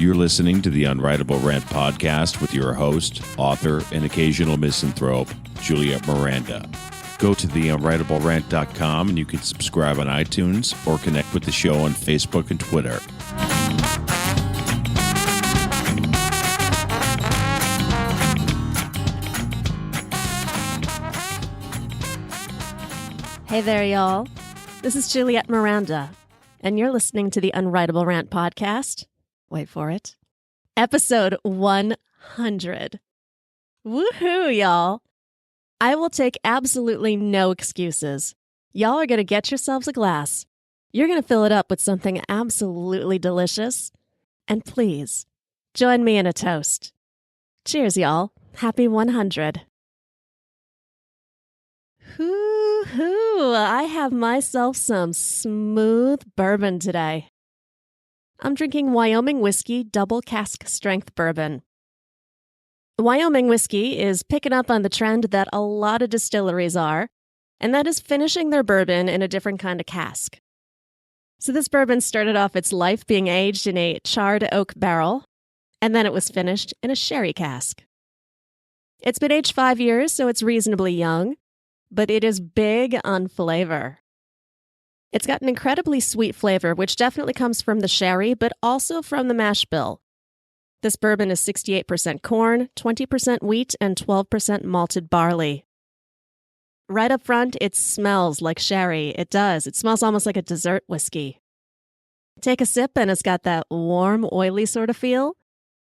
You're listening to the Unwritable Rant podcast with your host, author, and occasional misanthrope, Juliette Miranda. Go to theunwritablerant.com and you can subscribe on iTunes or connect with the show on Facebook and Twitter. Hey there, y'all. This is Juliette Miranda, and you're listening to the Unwritable Rant podcast. Wait for it. Episode 100. Woohoo, y'all. I will take absolutely no excuses. Y'all are going to get yourselves a glass. You're going to fill it up with something absolutely delicious. And please, join me in a toast. Cheers, y'all. Happy 100. Hoo-hoo, I have myself some smooth bourbon today. I'm drinking Wyoming Whiskey Double Cask strength bourbon. Wyoming whiskey is picking up on the trend that a lot of distilleries are, and that is finishing their bourbon in a different kind of cask. So this bourbon started off its life being aged in a charred oak barrel, and then it was finished in a sherry cask. It's been aged 5 years, so it's reasonably young, but it is big on flavor. It's got an incredibly sweet flavor, which definitely comes from the sherry, but also from the mash bill. This bourbon is 68% corn, 20% wheat, and 12% malted barley. Right up front, it smells like sherry. It does. It smells almost like a dessert whiskey. Take a sip, and it's got that warm, oily sort of feel.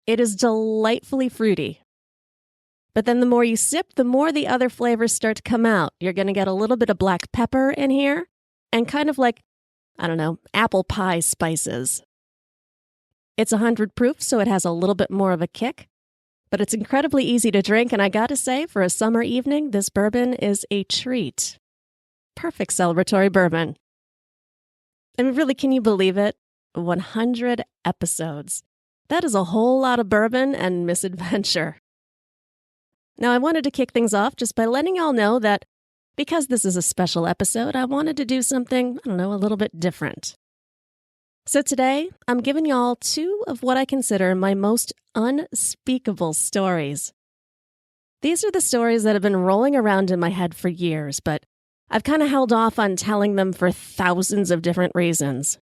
It is delightfully fruity. But then the more you sip, the more the other flavors start to come out. You're going to get a little bit of black pepper in here, and kind of like, apple pie spices. It's 100 proof, so it has a little bit more of a kick, but it's incredibly easy to drink, and I gotta say, for a summer evening, this bourbon is a treat. Perfect celebratory bourbon. I mean, really, can you believe it? 100 episodes. That is a whole lot of bourbon and misadventure. Now, I wanted to kick things off just by letting y'all know that because this is a special episode, I wanted to do something, a little bit different. So today, I'm giving y'all 2 of what I consider my most unspeakable stories. These are the stories that have been rolling around in my head for years, but I've kind of held off on telling them for thousands of different reasons.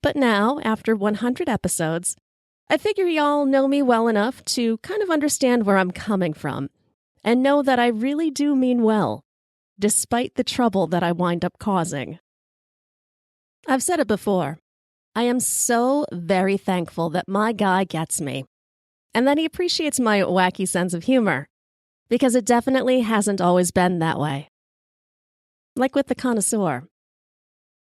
But now, after 100 episodes, I figure y'all know me well enough to kind of understand where I'm coming from and know that I really do mean well, despite the trouble that I wind up causing. I've said it before. I am so very thankful that my guy gets me, and that he appreciates my wacky sense of humor, because it definitely hasn't always been that way. Like with the connoisseur.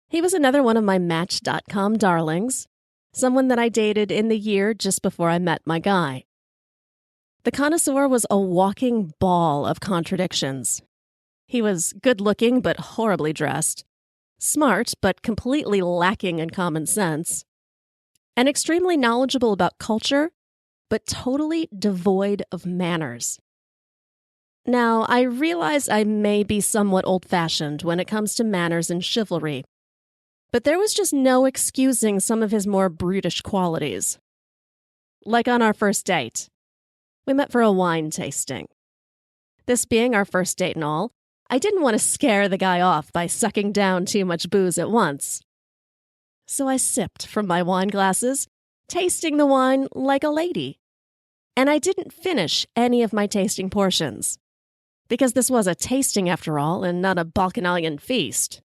He was another one of my Match.com darlings, someone that I dated in the year just before I met my guy. The connoisseur was a walking ball of contradictions. He was good-looking but horribly dressed, smart but completely lacking in common sense, and extremely knowledgeable about culture, but totally devoid of manners. Now, I realize I may be somewhat old-fashioned when it comes to manners and chivalry, but there was just no excusing some of his more brutish qualities. Like on our first date. We met for a wine tasting. This being our first date and all, I didn't want to scare the guy off by sucking down too much booze at once. So I sipped from my wine glasses, tasting the wine like a lady. And I didn't finish any of my tasting portions, because this was a tasting after all and not a bacchanalian feast.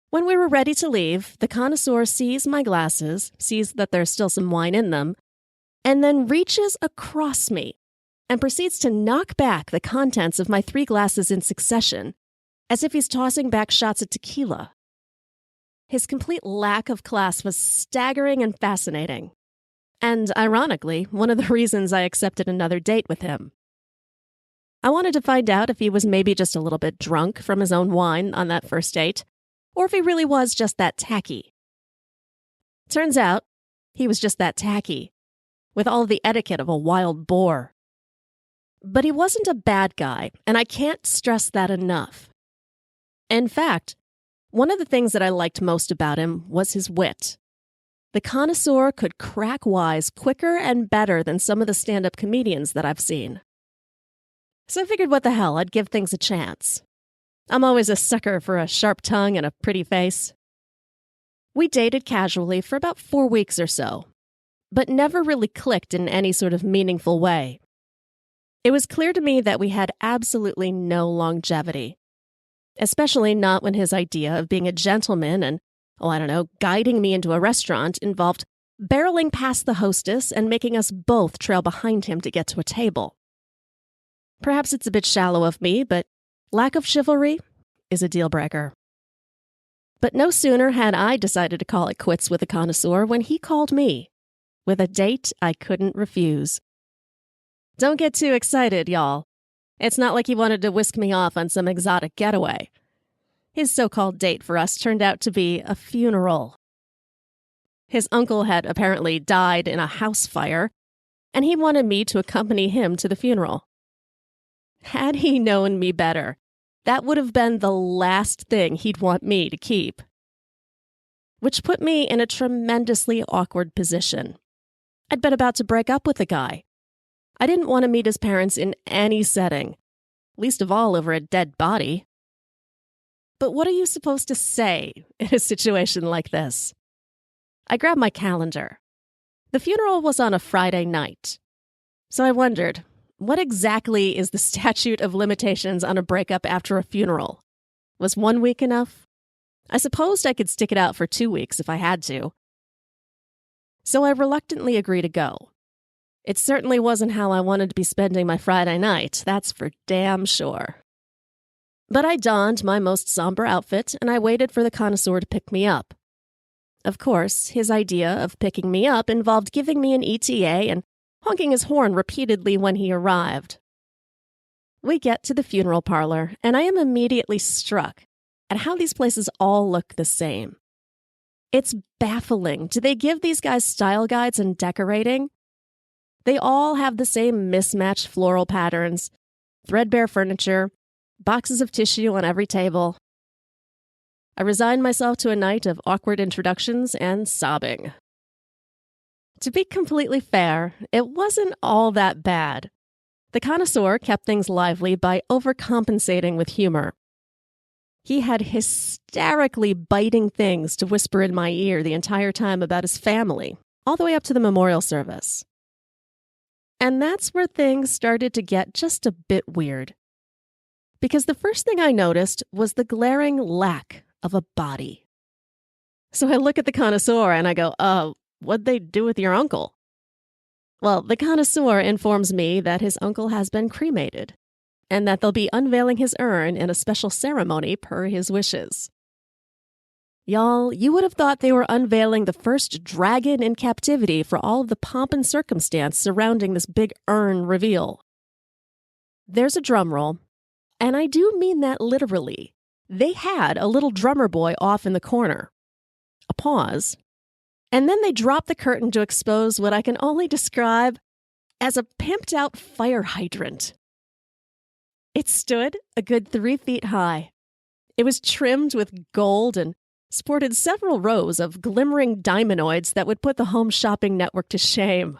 When we were ready to leave, the connoisseur sees my glasses, sees that there's still some wine in them, and then reaches across me and proceeds to knock back the contents of my 3 glasses in succession, as if he's tossing back shots of tequila. His complete lack of class was staggering and fascinating, and ironically, one of the reasons I accepted another date with him. I wanted to find out if he was maybe just a little bit drunk from his own wine on that first date, or if he really was just that tacky. Turns out, he was just that tacky, with all the etiquette of a wild boar. But he wasn't a bad guy, and I can't stress that enough. In fact, one of the things that I liked most about him was his wit. the connoisseur could crack wise quicker and better than some of the stand-up comedians that I've seen. So I figured what the hell, I'd give things a chance. I'm always a sucker for a sharp tongue and a pretty face. We dated casually for about 4 weeks or so, but never really clicked in any sort of meaningful way. It was clear to me that we had absolutely no longevity, especially not when his idea of being a gentleman and, guiding me into a restaurant involved barreling past the hostess and making us both trail behind him to get to a table. Perhaps it's a bit shallow of me, but lack of chivalry is a deal breaker. But no sooner had I decided to call it quits with the connoisseur when he called me with a date I couldn't refuse. Don't get too excited, y'all. It's not like he wanted to whisk me off on some exotic getaway. His so-called date for us turned out to be a funeral. His uncle had apparently died in a house fire, and he wanted me to accompany him to the funeral. Had he known me better, that would have been the last thing he'd want me to keep. Which put me in a tremendously awkward position. I'd been about to break up with the guy. I didn't want to meet his parents in any setting, least of all over a dead body. But what are you supposed to say in a situation like this? I grabbed my calendar. The funeral was on a Friday night. So I wondered, what exactly is the statute of limitations on a breakup after a funeral? Was 1 week enough? I supposed I could stick it out for 2 weeks if I had to. So I reluctantly agreed to go. It certainly wasn't how I wanted to be spending my Friday night, that's for damn sure. But I donned my most somber outfit and I waited for the connoisseur to pick me up. Of course, his idea of picking me up involved giving me an ETA and honking his horn repeatedly when he arrived. We get to the funeral parlor, and I am immediately struck at how these places all look the same. It's baffling. Do they give these guys style guides and decorating? They all have the same mismatched floral patterns, threadbare furniture, boxes of tissue on every table. I resigned myself to a night of awkward introductions and sobbing. To be completely fair, it wasn't all that bad. The connoisseur kept things lively by overcompensating with humor. He had hysterically biting things to whisper in my ear the entire time about his family, all the way up to the memorial service. And that's where things started to get just a bit weird. Because the first thing I noticed was the glaring lack of a body. So I look at the connoisseur and I go, what'd they do with your uncle? Well, the connoisseur informs me that his uncle has been cremated and that they'll be unveiling his urn in a special ceremony per his wishes. Y'all, you would have thought they were unveiling the first dragon in captivity for all of the pomp and circumstance surrounding this big urn reveal. There's a drum roll, and I do mean that literally. They had a little drummer boy off in the corner. A pause. And then they dropped the curtain to expose what I can only describe as a pimped-out fire hydrant. It stood a good 3 feet high. It was trimmed with gold and sported several rows of glimmering diamondoids that would put the Home Shopping Network to shame.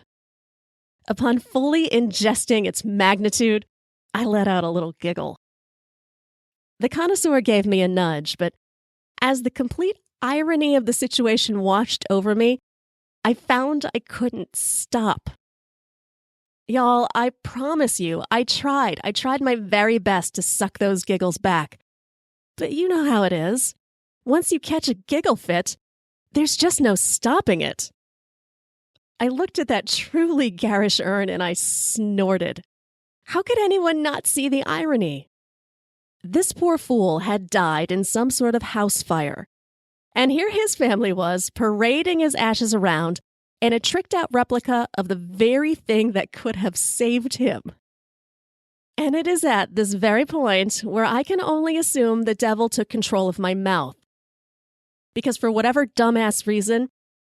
Upon fully ingesting its magnitude, I let out a little giggle. The connoisseur gave me a nudge, but as the complete irony of the situation washed over me, I found I couldn't stop. Y'all, I promise you, I tried my very best to suck those giggles back. But you know how it is. Once you catch a giggle fit, there's just no stopping it. I looked at that truly garish urn and I snorted. How could anyone not see the irony? This poor fool had died in some sort of house fire. And here his family was, parading his ashes around in a tricked-out replica of the very thing that could have saved him. And it is at this very point where I can only assume the devil took control of my mouth. Because for whatever dumbass reason,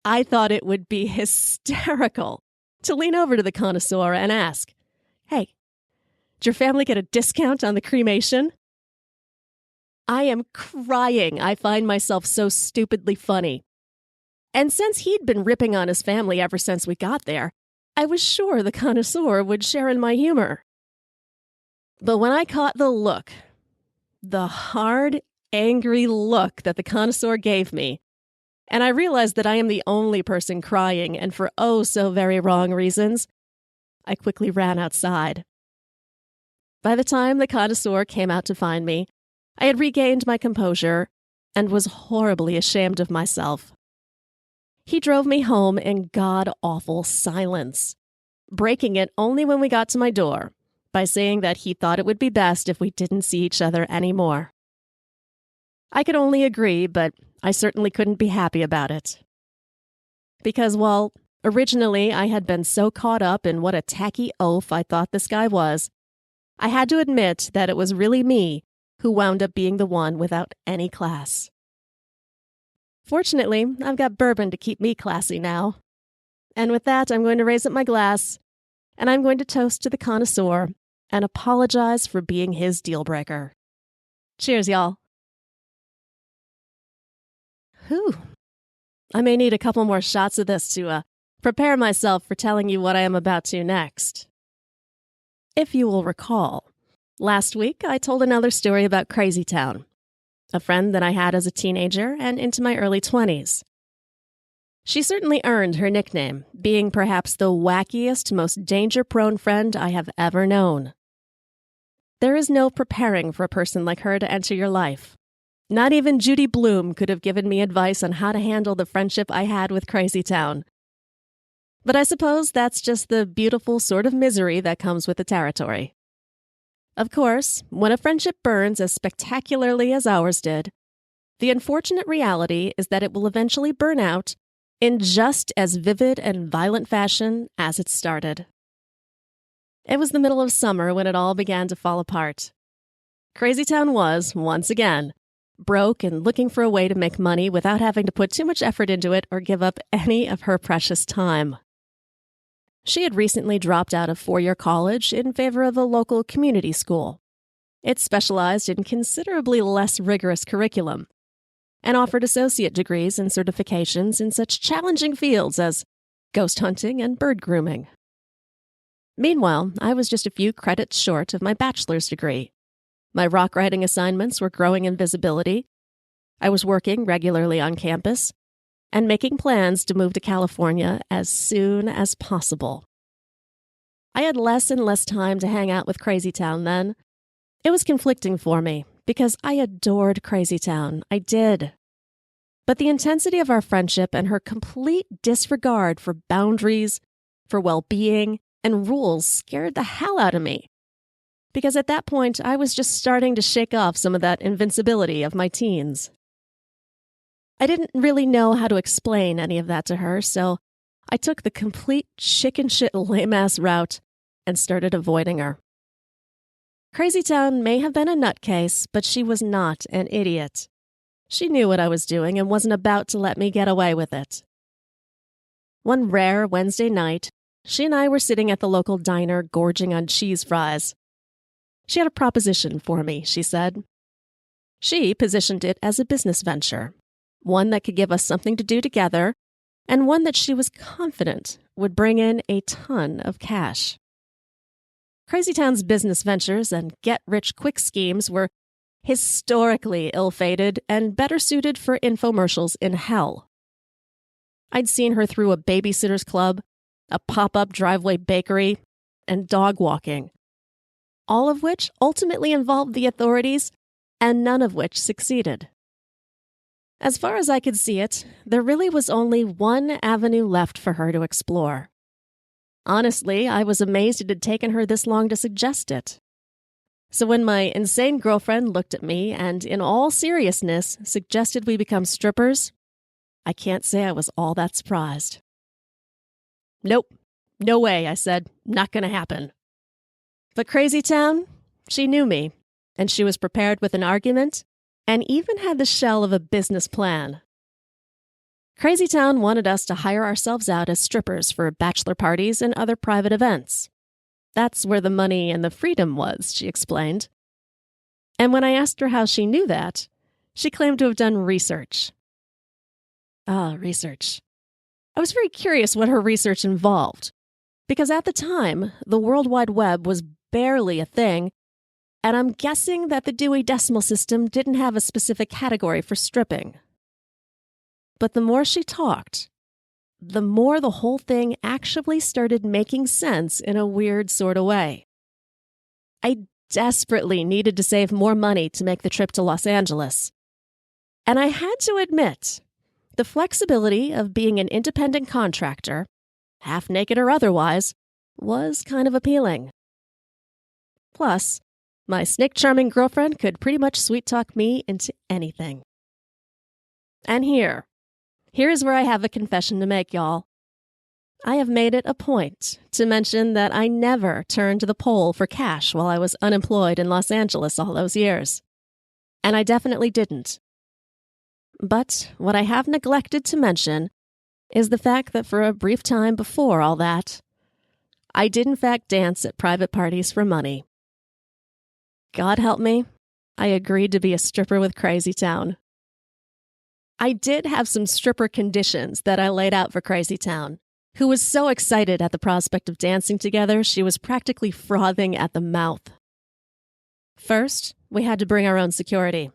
I thought it would be hysterical to lean over to the connoisseur and ask, "Hey, did your family get a discount on the cremation?" I am crying. I find myself so stupidly funny. And since he'd been ripping on his family ever since we got there, I was sure the connoisseur would share in my humor. But when I caught the hard, angry look that the connoisseur gave me, and I realized that I am the only person crying, and for oh so very wrong reasons, I quickly ran outside. By the time the connoisseur came out to find me, I had regained my composure and was horribly ashamed of myself. He drove me home in god-awful silence, breaking it only when we got to my door by saying that he thought it would be best if we didn't see each other anymore. I could only agree, but I certainly couldn't be happy about it. Because, well, originally I had been so caught up in what a tacky oaf I thought this guy was, I had to admit that it was really me who wound up being the one without any class. Fortunately, I've got bourbon to keep me classy now. And with that, I'm going to raise up my glass, and I'm going to toast to the connoisseur and apologize for being his deal breaker. Cheers, y'all. Whew. I may need a couple more shots of this to prepare myself for telling you what I am about to next. If you will recall, last week I told another story about Crazy Town, a friend that I had as a teenager and into my early 20s. She certainly earned her nickname, being perhaps the wackiest, most danger-prone friend I have ever known. There is no preparing for a person like her to enter your life. Not even Judy Blume could have given me advice on how to handle the friendship I had with Crazy Town. But I suppose that's just the beautiful sort of misery that comes with the territory. Of course, when a friendship burns as spectacularly as ours did, the unfortunate reality is that it will eventually burn out in just as vivid and violent fashion as it started. It was the middle of summer when it all began to fall apart. Crazy Town was, once again, broke and looking for a way to make money without having to put too much effort into it or give up any of her precious time. She had recently dropped out of 4-year college in favor of a local community school. It specialized in considerably less rigorous curriculum and offered associate degrees and certifications in such challenging fields as ghost hunting and bird grooming. Meanwhile, I was just a few credits short of my bachelor's degree. My rock writing assignments were growing in visibility. I was working regularly on campus and making plans to move to California as soon as possible. I had less and less time to hang out with Crazy Town then. It was conflicting for me because I adored Crazy Town. I did. But the intensity of our friendship and her complete disregard for boundaries, for well-being, and rules scared the hell out of me. Because at that point, I was just starting to shake off some of that invincibility of my teens. I didn't really know how to explain any of that to her, so I took the complete chicken shit lame-ass route and started avoiding her. Crazy Town may have been a nutcase, but she was not an idiot. She knew what I was doing and wasn't about to let me get away with it. One rare Wednesday night, she and I were sitting at the local diner gorging on cheese fries. She had a proposition for me, she said. She positioned it as a business venture, one that could give us something to do together, and one that she was confident would bring in a ton of cash. Crazy Town's business ventures and get-rich-quick schemes were historically ill-fated and better suited for infomercials in hell. I'd seen her through a babysitter's club, a pop-up driveway bakery, and dog walking, all of which ultimately involved the authorities, and none of which succeeded. As far as I could see it, there really was only one avenue left for her to explore. Honestly, I was amazed it had taken her this long to suggest it. So when my insane girlfriend looked at me and, in all seriousness, suggested we become strippers, I can't say I was all that surprised. Nope, no way, I said. Not gonna happen. But Crazy Town, she knew me, and she was prepared with an argument and even had the shell of a business plan. Crazy Town wanted us to hire ourselves out as strippers for bachelor parties and other private events. That's where the money and the freedom was, she explained. And when I asked her how she knew that, she claimed to have done research. Research. I was very curious what her research involved, because at the time, the World Wide Web was barely a thing, and I'm guessing that the Dewey Decimal System didn't have a specific category for stripping. But the more she talked, the more the whole thing actually started making sense in a weird sort of way. I desperately needed to save more money to make the trip to Los Angeles. And I had to admit, the flexibility of being an independent contractor, half naked or otherwise, was kind of appealing. Plus, my snake-charming girlfriend could pretty much sweet-talk me into anything. And here's where I have a confession to make, y'all. I have made it a point to mention that I never turned to the pole for cash while I was unemployed in Los Angeles all those years. And I definitely didn't. But what I have neglected to mention is the fact that for a brief time before all that, I did in fact dance at private parties for money. God help me, I agreed to be a stripper with Crazy Town. I did have some stripper conditions that I laid out for Crazy Town, who was so excited at the prospect of dancing together she was practically frothing at the mouth. First, we had to bring our own security.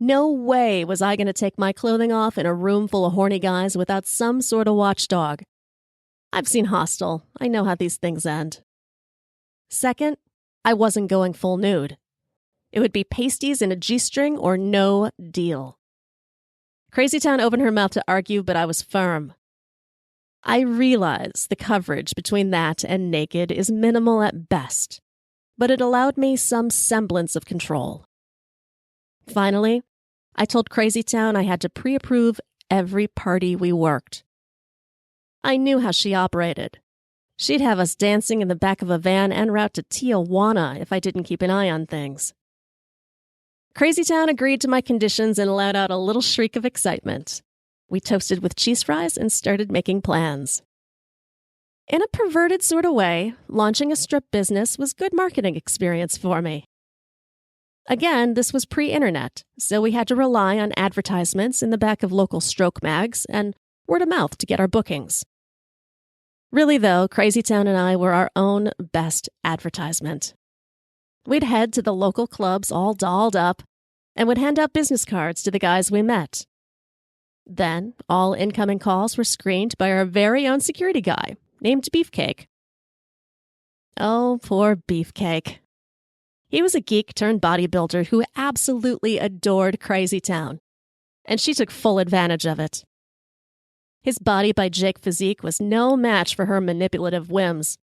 No way was I going to take my clothing off in a room full of horny guys without some sort of watchdog. I've seen Hostel. I know how these things end. Second, I wasn't going full nude. It would be pasties and a G-string or no deal. Crazy Town opened her mouth to argue, but I was firm. I realize the coverage between that and naked is minimal at best, but it allowed me some semblance of control. Finally, I told Crazy Town I had to pre-approve every party we worked. I knew how she operated. She'd have us dancing in the back of a van en route to Tijuana if I didn't keep an eye on things. Crazy Town agreed to my conditions and let out a little shriek of excitement. We toasted with cheese fries and started making plans. In a perverted sort of way, launching a strip business was good marketing experience for me. Again, this was pre-internet, so we had to rely on advertisements in the back of local stroke mags and word of mouth to get our bookings. Really, though, Crazy Town and I were our own best advertisement. We'd head to the local clubs all dolled up and would hand out business cards to the guys we met. Then, all incoming calls were screened by our very own security guy, named Beefcake. Oh, poor Beefcake. He was a geek-turned-bodybuilder who absolutely adored Crazy Town, and she took full advantage of it. His body by Jake physique was no match for her manipulative whims.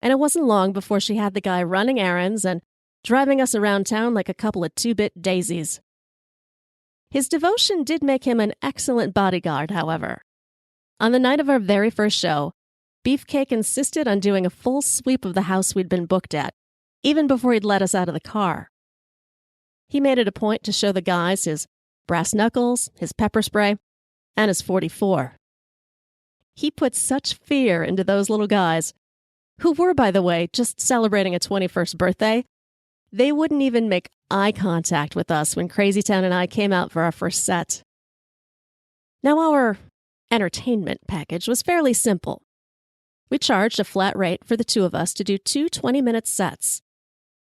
And it wasn't long before she had the guy running errands and driving us around town like a couple of two-bit daisies. His devotion did make him an excellent bodyguard, however. On the night of our very first show, Beefcake insisted on doing a full sweep of the house we'd been booked at, even before he'd let us out of the car. He made it a point to show the guys his brass knuckles, his pepper spray, and his .44. He put such fear into those little guys, who were, by the way, just celebrating a 21st birthday. They wouldn't even make eye contact with us when Crazy Town and I came out for our first set. Now, our entertainment package was fairly simple. We charged a flat rate for the two of us to do 2 20-minute sets.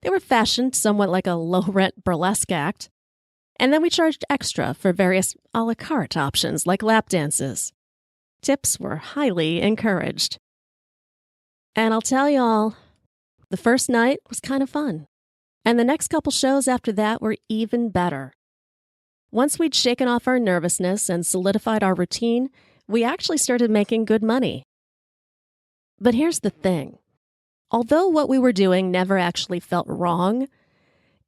They were fashioned somewhat like a low-rent burlesque act, and then we charged extra for various a la carte options like lap dances. Tips were highly encouraged. And I'll tell y'all, the first night was kind of fun, and the next couple shows after that were even better. Once we'd shaken off our nervousness and solidified our routine, we actually started making good money. But here's the thing. Although what we were doing never actually felt wrong,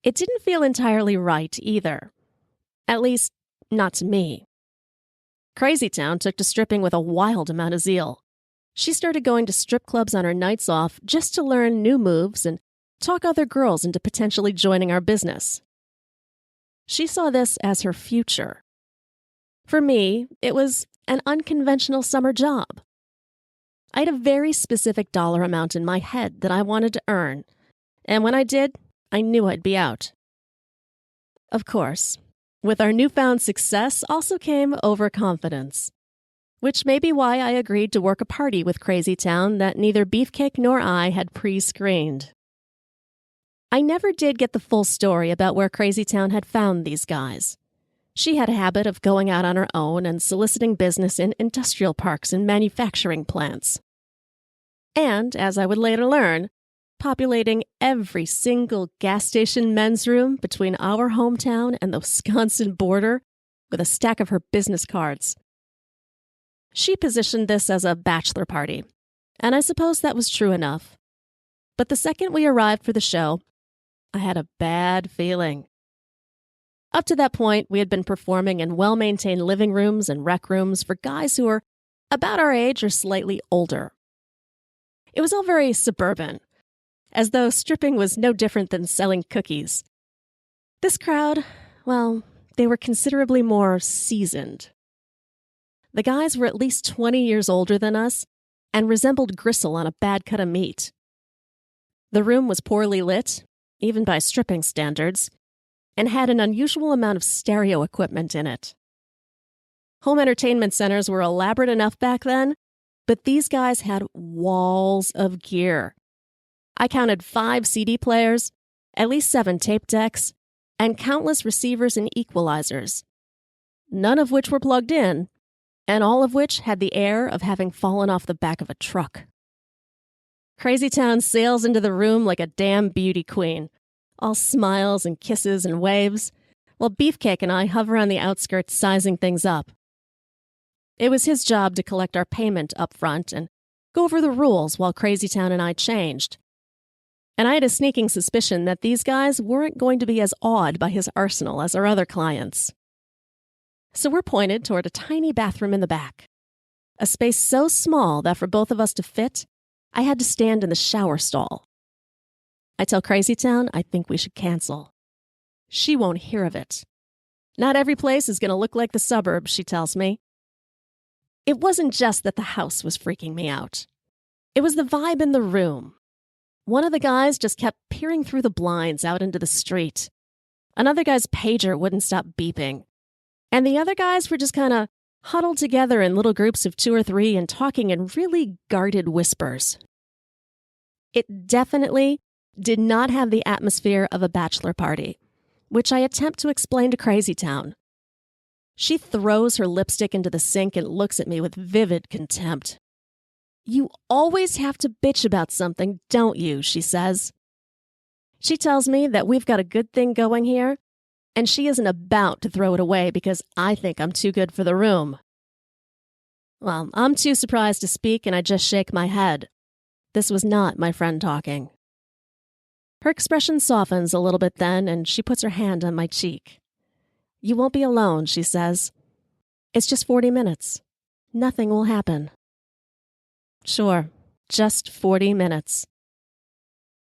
it didn't feel entirely right either. At least, not to me. Crazy Town took to stripping with a wild amount of zeal. She started going to strip clubs on her nights off just to learn new moves and talk other girls into potentially joining our business. She saw this as her future. For me, it was an unconventional summer job. I had a very specific dollar amount in my head that I wanted to earn, and when I did, I knew I'd be out. Of course, With our newfound success also came overconfidence, which may be why I agreed to work a party with Crazy Town that neither Beefcake nor I had pre-screened. I never did get the full story about where Crazy Town had found these guys. She had a habit of going out on her own and soliciting business in industrial parks and manufacturing plants. And, as I would later learn, populating every single gas station men's room between our hometown and the Wisconsin border with a stack of her business cards. She positioned this as a bachelor party, and I suppose that was true enough. But the second we arrived for the show, I had a bad feeling. Up to that point, we had been performing in well-maintained living rooms and rec rooms for guys who were about our age or slightly older. It was all very suburban, as though stripping was no different than selling cookies. This crowd, well, they were considerably more seasoned. The guys were at least 20 years older than us and resembled gristle on a bad cut of meat. The room was poorly lit, even by stripping standards, and had an unusual amount of stereo equipment in it. Home entertainment centers were elaborate enough back then, but these guys had walls of gear. I counted 5 CD players, at least 7 tape decks, and countless receivers and equalizers, none of which were plugged in, and all of which had the air of having fallen off the back of a truck. Crazy Town sails into the room like a damn beauty queen, all smiles and kisses and waves, while Beefcake and I hover on the outskirts sizing things up. It was his job to collect our payment up front and go over the rules while Crazy Town and I changed. And I had a sneaking suspicion that these guys weren't going to be as awed by his arsenal as our other clients. So we're pointed toward a tiny bathroom in the back, a space so small that for both of us to fit, I had to stand in the shower stall. I tell Crazy Town I think we should cancel. She won't hear of it. Not every place is going to look like the suburbs, she tells me. It wasn't just that the house was freaking me out. It was the vibe in the room. One of the guys just kept peering through the blinds out into the street. Another guy's pager wouldn't stop beeping. And the other guys were just kind of huddled together in little groups of 2 or 3 and talking in really guarded whispers. It definitely did not have the atmosphere of a bachelor party, which I attempt to explain to Crazy Town. She throws her lipstick into the sink and looks at me with vivid contempt. "You always have to bitch about something, don't you?" she says. She tells me that we've got a good thing going here, and she isn't about to throw it away because I think I'm too good for the room. Well, I'm too surprised to speak, and I just shake my head. This was not my friend talking. Her expression softens a little bit then, and she puts her hand on my cheek. "You won't be alone," she says. "It's just 40 minutes. Nothing will happen." Sure, just 40 minutes.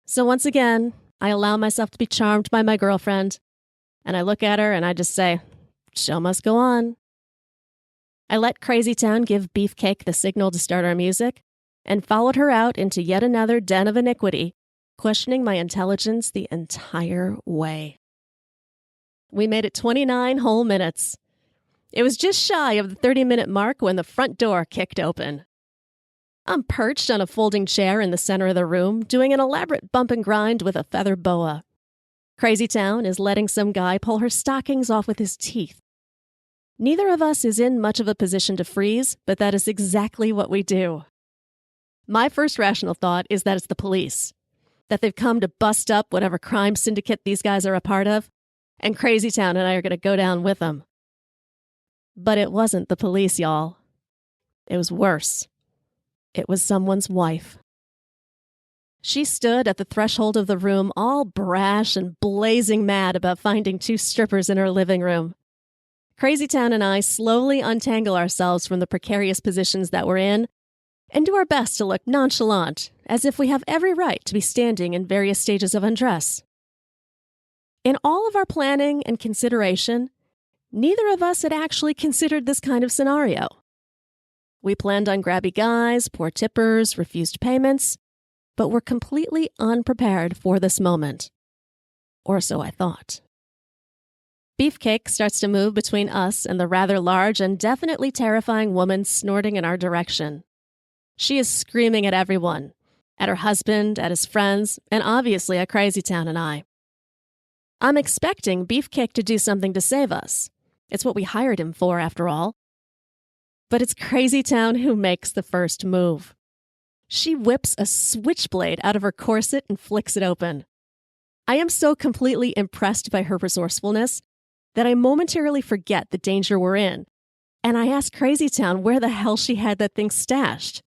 So once again, I allow myself to be charmed by my girlfriend, and I look at her and I just say, "Show must go on." I let Crazy Town give Beefcake the signal to start our music, and followed her out into yet another den of iniquity, questioning my intelligence the entire way. We made it 29 whole minutes. It was just shy of the 30-minute mark when the front door kicked open. I'm perched on a folding chair in the center of the room, doing an elaborate bump and grind with a feather boa. Crazy Town is letting some guy pull her stockings off with his teeth. Neither of us is in much of a position to freeze, but that is exactly what we do. My first rational thought is that it's the police, that they've come to bust up whatever crime syndicate these guys are a part of, and Crazy Town and I are going to go down with them. But it wasn't the police, y'all. It was worse. It was someone's wife. She stood at the threshold of the room, all brash and blazing mad about finding 2 strippers in her living room. Crazy Town and I slowly untangle ourselves from the precarious positions that we're in and do our best to look nonchalant, as if we have every right to be standing in various stages of undress. In all of our planning and consideration, neither of us had actually considered this kind of scenario. We planned on grabby guys, poor tippers, refused payments, but were completely unprepared for this moment. Or so I thought. Beefcake starts to move between us and the rather large and definitely terrifying woman snorting in our direction. She is screaming at everyone, at her husband, at his friends, and obviously at Crazy Town and I. I'm expecting Beefcake to do something to save us. It's what we hired him for, after all. But it's Crazy Town who makes the first move. She whips a switchblade out of her corset and flicks it open. I am so completely impressed by her resourcefulness that I momentarily forget the danger we're in, and I ask Crazy Town where the hell she had that thing stashed.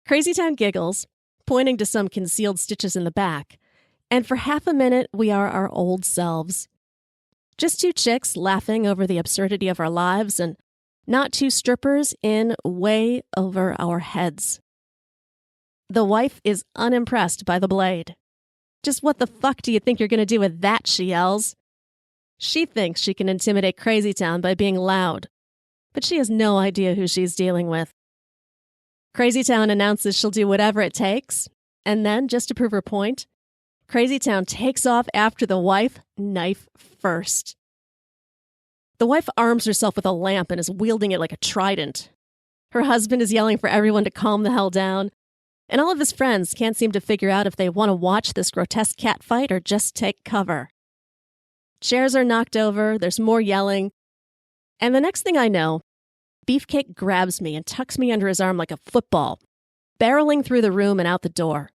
Crazy Town giggles, pointing to some concealed stitches in the back, and for half a minute we are our old selves. Just two chicks laughing over the absurdity of our lives and not two strippers in way over our heads. The wife is unimpressed by the blade. "Just what the fuck do you think you're going to do with that?" she yells. She thinks she can intimidate Crazy Town by being loud, but she has no idea who she's dealing with. Crazy Town announces she'll do whatever it takes, and then, just to prove her point, Crazy Town takes off after the wife, knife first. The wife arms herself with a lamp and is wielding it like a trident. Her husband is yelling for everyone to calm the hell down, and all of his friends can't seem to figure out if they want to watch this grotesque cat fight or just take cover. Chairs are knocked over, there's more yelling, and the next thing I know, Beefcake grabs me and tucks me under his arm like a football, barreling through the room and out the door.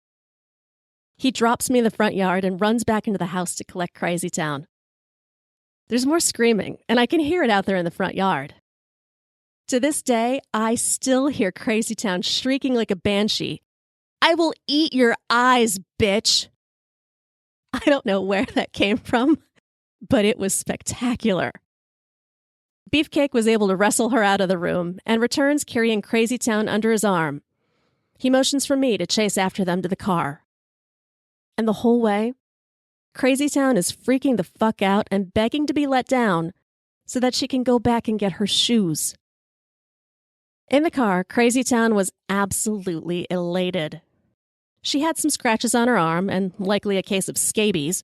He drops me in the front yard and runs back into the house to collect Crazy Town. There's more screaming, and I can hear it out there in the front yard. To this day, I still hear Crazy Town shrieking like a banshee, "I will eat your eyes, bitch!" I don't know where that came from, but it was spectacular. Beefcake was able to wrestle her out of the room and returns carrying Crazy Town under his arm. He motions for me to chase after them to the car. And the whole way, Crazy Town is freaking the fuck out and begging to be let down so that she can go back and get her shoes. In the car, Crazy Town was absolutely elated. She had some scratches on her arm and likely a case of scabies,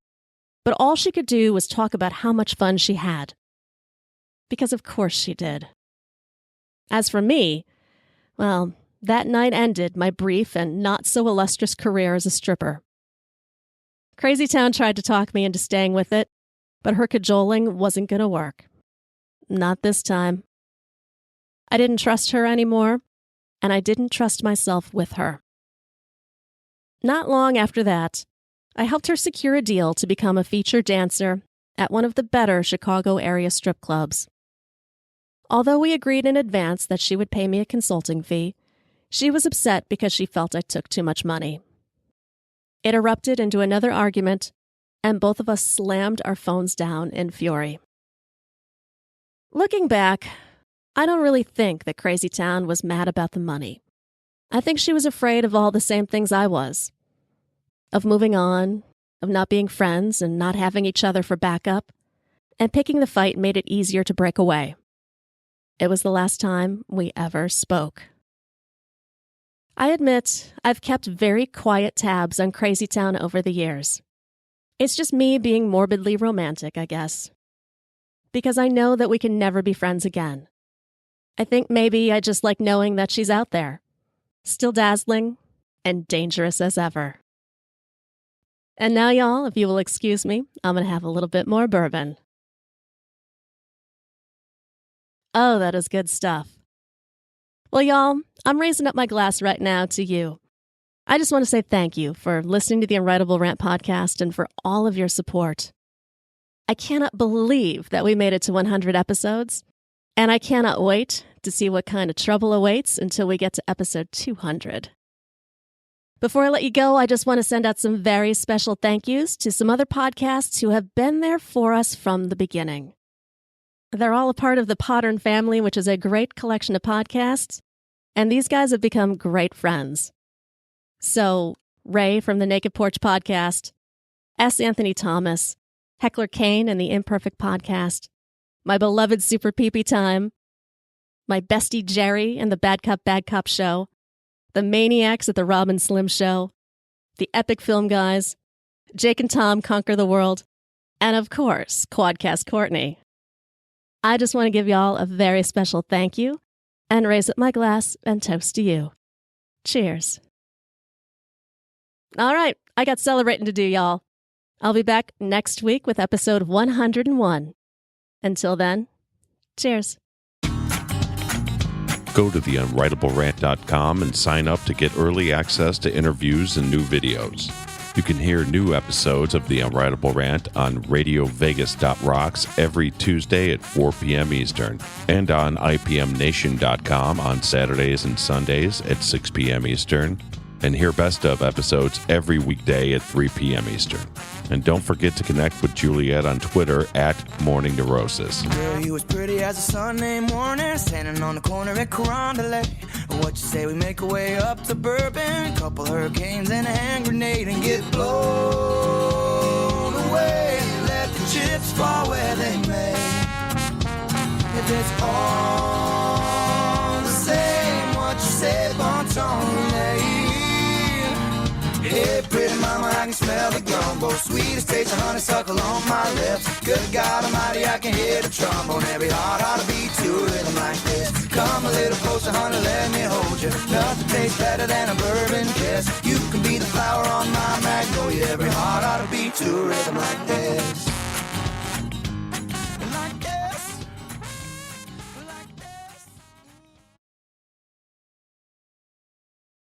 but all she could do was talk about how much fun she had. Because of course she did. As for me, well, that night ended my brief and not-so-illustrious career as a stripper. Crazy Town tried to talk me into staying with it, but her cajoling wasn't going to work. Not this time. I didn't trust her anymore, and I didn't trust myself with her. Not long after that, I helped her secure a deal to become a featured dancer at one of the better Chicago area strip clubs. Although we agreed in advance that she would pay me a consulting fee, she was upset because she felt I took too much money. It erupted into another argument, and both of us slammed our phones down in fury. Looking back, I don't really think that Crazy Town was mad about the money. I think she was afraid of all the same things I was. Of moving on, of not being friends and not having each other for backup, and picking the fight made it easier to break away. It was the last time we ever spoke. I admit I've kept very quiet tabs on Crazy Town over the years. It's just me being morbidly romantic, I guess. Because I know that we can never be friends again. I think maybe I just like knowing that she's out there, still dazzling and dangerous as ever. And now, y'all, if you will excuse me, I'm going to have a little bit more bourbon. Oh, that is good stuff. Well, y'all, I'm raising up my glass right now to you. I just want to say thank you for listening to the Unwritable Rant podcast and for all of your support. I cannot believe that we made it to 100 episodes, and I cannot wait to see what kind of trouble awaits until we get to episode 200. Before I let you go, I just want to send out some very special thank yous to some other podcasts who have been there for us from the beginning. They're all a part of the Pottern family, which is a great collection of podcasts, and these guys have become great friends. So, Ray from the Naked Porch podcast, S. Anthony Thomas, Heckler Kane and the Imperfect podcast, my beloved Super Peepee Time, my bestie Jerry and the Bad Cop Show, the Maniacs at the Rob and Slim Show, the Epic Film Guys, Jake and Tom Conquer the World, and of course, Quadcast Courtney. I just want to give y'all a very special thank you and raise up my glass and toast to you. Cheers. All right, I got celebrating to do, y'all. I'll be back next week with episode 101. Until then, cheers. Go to theunwritablерant.com and sign up to get early access to interviews and new videos. You can hear new episodes of The Unwritable Rant on radiovegas.rocks every Tuesday at 4 p.m. Eastern and on IPMNation.com on Saturdays and Sundays at 6 p.m. Eastern, and hear best of episodes every weekday at 3 p.m. Eastern. And don't forget to connect with Juliette on Twitter at Morning Neurosis. Girl, you was pretty as a Sunday morning, standing on the corner at Carondelet. What you say we make our way up to Bourbon, a couple hurricanes and a hand grenade, and get blown away. Let the chips fall where they may. If it's all the same, what you say, bon ton, hey, pretty mama, I can smell the gumbo. Sweetest taste of honeysuckle on my lips. Good God Almighty, I can hear the trombone. Every heart ought to beat to a rhythm like this. Come a little closer, honey, let me hold you. Nothing tastes better than a bourbon kiss. You can be the flower on my magnolia. Every heart ought to beat to a rhythm.